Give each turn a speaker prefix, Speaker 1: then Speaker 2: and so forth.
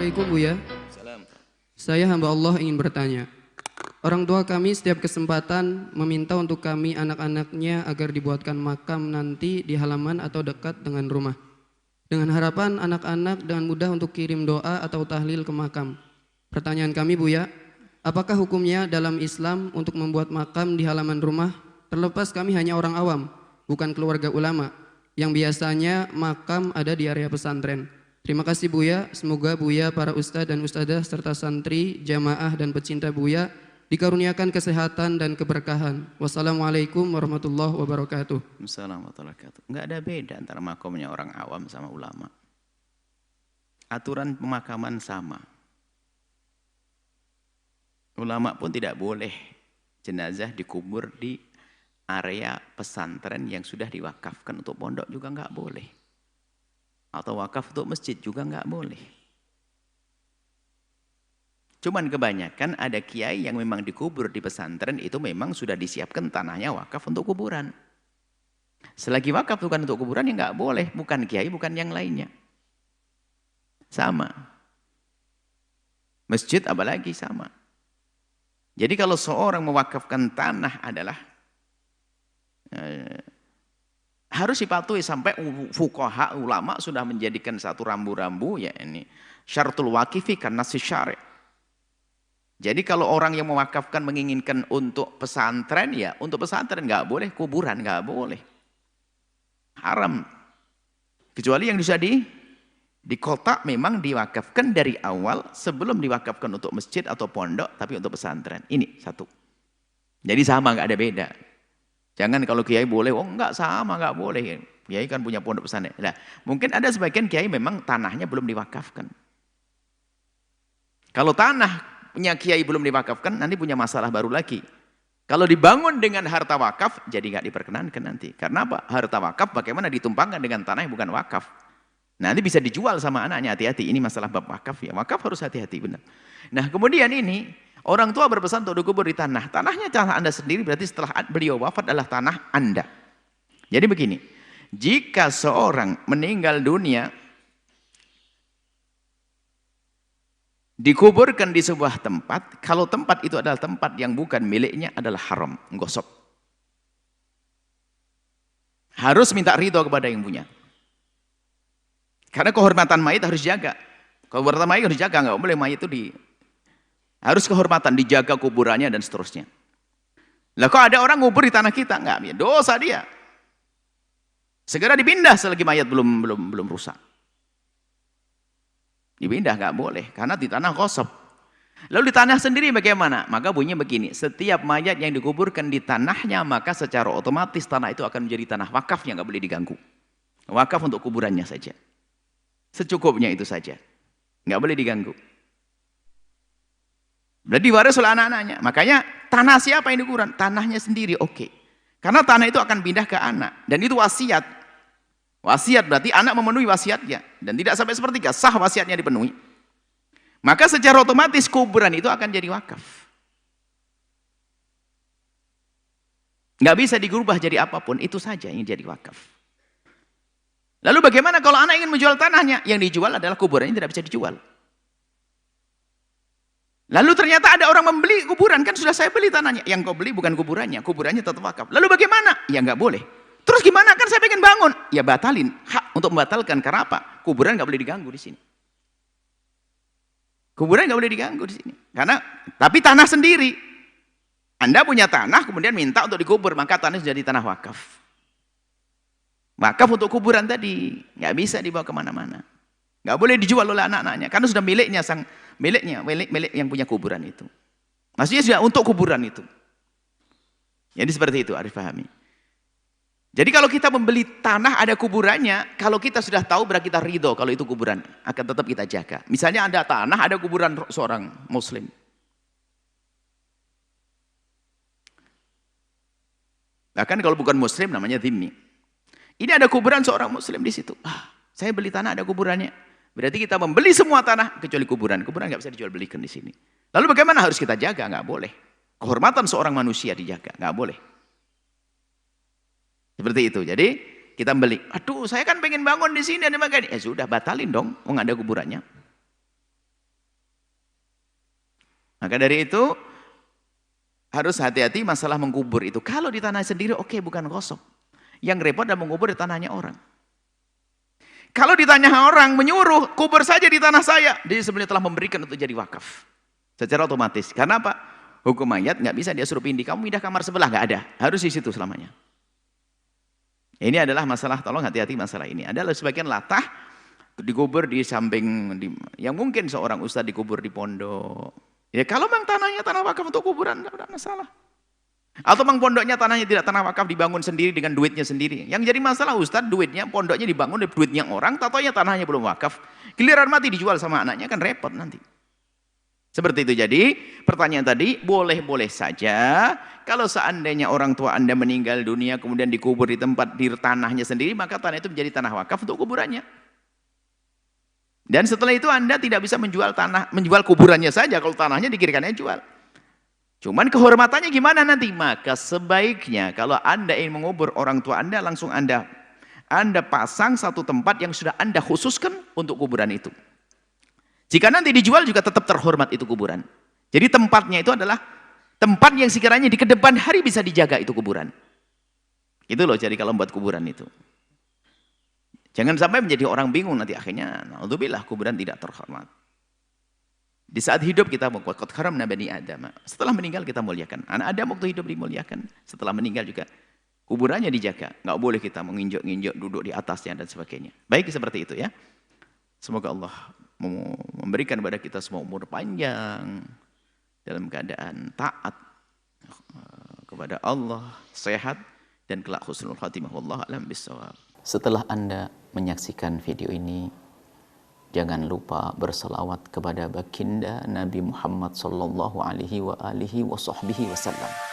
Speaker 1: Assalamualaikum Buya.
Speaker 2: Salam.
Speaker 1: Saya hamba Allah ingin bertanya. Orang tua kami setiap kesempatan meminta untuk kami anak-anaknya agar dibuatkan makam nanti di halaman atau dekat dengan rumah. Dengan harapan anak-anak dengan mudah untuk kirim doa atau tahlil ke makam. Pertanyaan kami Buya, apakah hukumnya dalam Islam untuk membuat makam di halaman rumah? Terlepas kami hanya orang awam, bukan keluarga ulama, yang biasanya makam ada di area pesantren. Terima kasih Buya, semoga Buya, para ustadz dan ustadzah serta santri, jamaah dan pecinta Buya dikaruniakan kesehatan dan keberkahan. Wassalamualaikum warahmatullahi wabarakatuh.
Speaker 2: Assalamualaikum warahmatullahi wabarakatuh. Enggak ada beda antara makamnya orang awam sama ulama. Aturan pemakaman sama. Ulama pun tidak boleh jenazah dikubur di area pesantren yang sudah diwakafkan untuk pondok juga enggak boleh. Atau wakaf untuk masjid juga enggak boleh. Cuman kebanyakan ada kiai yang memang dikubur di pesantren itu memang sudah disiapkan tanahnya wakaf untuk kuburan. Selagi wakaf bukan untuk kuburan ya enggak boleh. Bukan kiai, bukan yang lainnya. Sama. Masjid apalagi sama. Jadi kalau seorang mewakafkan tanah adalah harus dipatuhi sampai fuqaha ulama sudah menjadikan satu rambu-rambu ya ini syaratul waqifi kan nasi syari'. Jadi kalau orang yang mewakafkan menginginkan untuk pesantren ya untuk pesantren nggak boleh, kuburan nggak boleh, haram. Kecuali yang bisa di kota memang diwakafkan dari awal sebelum diwakafkan untuk masjid atau pondok tapi untuk pesantren. Ini satu. Jadi sama nggak ada beda. Jangan kalau kiai boleh, oh enggak sama, enggak boleh. Kiai kan punya pondok pesantren. Nah, mungkin ada sebagian kiai memang tanahnya belum diwakafkan. Kalau tanah punya kiai belum diwakafkan, nanti punya masalah baru lagi. Kalau dibangun dengan harta wakaf, jadi enggak diperkenankan nanti. Karena apa? Harta wakaf bagaimana ditumpangkan dengan tanah yang bukan wakaf. Nanti bisa dijual sama anaknya, hati-hati. Ini masalah bab wakaf ya. Wakaf harus hati-hati, benar. Nah, kemudian ini orang tua berpesan untuk dikubur di tanah. Tanahnya tanah Anda sendiri berarti setelah beliau wafat adalah tanah Anda. Jadi begini, jika seorang meninggal dunia dikuburkan di sebuah tempat, kalau tempat itu adalah tempat yang bukan miliknya adalah haram, gosok. Harus minta ridho kepada yang punya. Karena kehormatan mayit harus dijaga. Kehormatan mayit harus dijaga, nggak boleh mayit itu harus kehormatan, dijaga kuburannya dan seterusnya. Lah kok ada orang ngubur di tanah kita? Enggak, dosa dia. Segera dipindah selagi mayat belum rusak. Dipindah enggak boleh karena di tanah kosong. Lalu di tanah sendiri bagaimana? Maka bunyinya begini, setiap mayat yang dikuburkan di tanahnya maka secara otomatis tanah itu akan menjadi tanah wakaf yang enggak boleh diganggu. Wakaf untuk kuburannya saja. Secukupnya itu saja. Enggak boleh diganggu. Berarti diwaris oleh anak-anaknya. Makanya tanah siapa yang dikuburan? Tanahnya sendiri, oke. Karena tanah itu akan pindah ke anak. Dan itu wasiat. Wasiat berarti anak memenuhi wasiatnya. Dan tidak sampai sepertiga, sah wasiatnya dipenuhi. Maka secara otomatis kuburan itu akan jadi wakaf. Nggak bisa dirubah jadi apapun, itu saja yang jadi wakaf. Lalu bagaimana kalau anak ingin menjual tanahnya? Yang dijual adalah kuburannya, tidak bisa dijual. Lalu ternyata ada orang membeli kuburan, kan sudah saya beli tanahnya. Yang kau beli bukan kuburannya, kuburannya tetap wakaf. Lalu bagaimana? Ya nggak boleh. Terus gimana? Kan saya pengen bangun. Ya batalin, hak untuk membatalkan. Karena apa? Kuburan nggak boleh diganggu di sini. Kuburan nggak boleh diganggu di sini. Karena, tapi tanah sendiri. Anda punya tanah, kemudian minta untuk dikubur, maka tanah sudah jadi tanah wakaf. Wakaf untuk kuburan tadi, nggak bisa dibawa kemana-mana. Nggak boleh dijual oleh anak-anaknya, karena sudah miliknya milik yang punya kuburan itu. Maksudnya sudah untuk kuburan itu. Jadi seperti itu, harus pahami. Jadi kalau kita membeli tanah ada kuburannya, kalau kita sudah tahu berarti kita ridho kalau itu kuburan, akan tetap kita jaga. Misalnya ada tanah, ada kuburan seorang muslim. Bahkan kalau bukan muslim namanya dhimmi. Ini ada kuburan seorang muslim di situ. Saya beli tanah ada kuburannya. Berarti kita membeli semua tanah kecuali kuburan. Kuburan nggak bisa dijual belikan di sini. Lalu bagaimana harus kita jaga? Nggak boleh. Kehormatan seorang manusia dijaga, nggak boleh. Seperti itu. Jadi kita beli. Aduh, saya kan pengen bangun di sini ada makanya. Ya sudah, batalin dong. Nggak ada kuburannya. Maka dari itu harus hati-hati masalah mengkubur itu. Kalau di tanah sendiri oke, bukan gosok. Yang repot adalah mengkubur di tanahnya orang. Kalau di tanah orang menyuruh, kubur saja di tanah saya. Dia sebenarnya telah memberikan untuk jadi wakaf. Secara otomatis. Karena apa? Hukum mayat nggak bisa dia suruh pindah. Kamu pindah kamar sebelah, nggak ada. Harus di situ selamanya. Ini adalah masalah, tolong hati-hati masalah ini. Adalah sebagian latah dikubur di samping, yang mungkin seorang ustadz dikubur di pondok. Ya kalau memang tanahnya tanah wakaf untuk kuburan, tidak ada masalah. Atau memang pondoknya tanahnya tidak tanah wakaf, dibangun sendiri dengan duitnya sendiri. Yang jadi masalah ustadz, duitnya, pondoknya dibangun dengan duitnya orang, tatonya tanahnya belum wakaf. Giliran mati dijual sama anaknya, kan repot nanti. Seperti itu. Jadi pertanyaan tadi, boleh-boleh saja. Kalau seandainya orang tua Anda meninggal dunia, kemudian dikubur di tempat, di tanahnya sendiri, maka tanah itu menjadi tanah wakaf untuk kuburannya. Dan setelah itu Anda tidak bisa menjual tanah, menjual kuburannya saja, kalau tanahnya dikirikannya jual. Cuman kehormatannya gimana nanti? Maka sebaiknya kalau Anda ingin mengubur orang tua Anda, langsung Anda pasang satu tempat yang sudah Anda khususkan untuk kuburan itu. Jika nanti dijual juga tetap terhormat itu kuburan. Jadi tempatnya itu adalah tempat yang sekiranya di kedepan hari bisa dijaga itu kuburan. Itu loh jadi kalau membuat kuburan itu. Jangan sampai menjadi orang bingung nanti akhirnya, naudzubillah, kuburan tidak terhormat. Di saat hidup kita qad karamna bani Adam. Setelah meninggal kita muliakan. Anak Adam waktu hidup dimuliakan. Setelah meninggal juga kuburannya dijaga. Nggak boleh kita menginjak-injak, duduk di atasnya dan sebagainya. Baik seperti itu ya. Semoga Allah memberikan kepada kita semua umur panjang dalam keadaan taat kepada Allah, sehat dan kelak husnul khatimah. Wallahu a'lam bishawab.
Speaker 3: Setelah Anda menyaksikan video ini, jangan lupa berselawat kepada baginda Nabi Muhammad sallallahu alaihi wa alihi wa sahbihi wasallam.